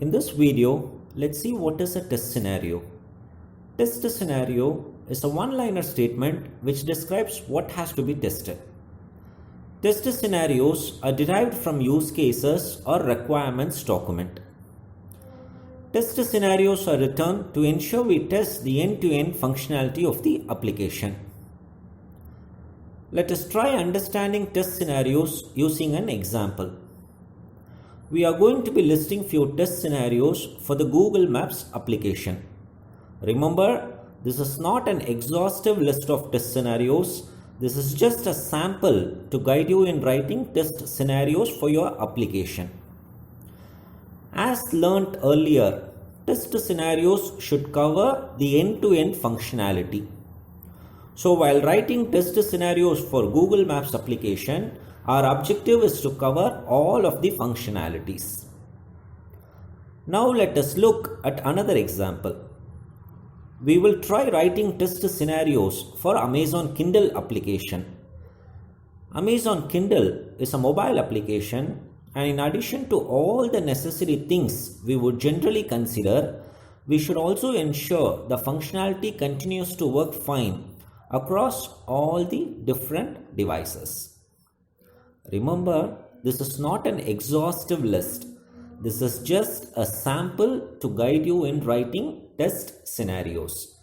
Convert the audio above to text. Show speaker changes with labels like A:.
A: In this video, let's see what is a test scenario. Test scenario is a one-liner statement which describes what has to be tested. Test scenarios are derived from use cases or requirements document. Test scenarios are written to ensure we test the end-to-end functionality of the application. Let us try understanding test scenarios using an example. We are going to be listing few test scenarios for the Google Maps application. Remember, this is not an exhaustive list of test scenarios. This is just a sample to guide you in writing test scenarios for your application. As learnt earlier, test scenarios should cover the end-to-end functionality. So while writing test scenarios for Google Maps application, our objective is to cover all of the functionalities. Now let us look at another example. We will try writing test scenarios for Amazon Kindle application. Amazon Kindle is a mobile application, and in addition to all the necessary things we would generally consider, we should also ensure the functionality continues to work fine across all the different devices. Remember, this is not an exhaustive list. This is just a sample to guide you in writing test scenarios.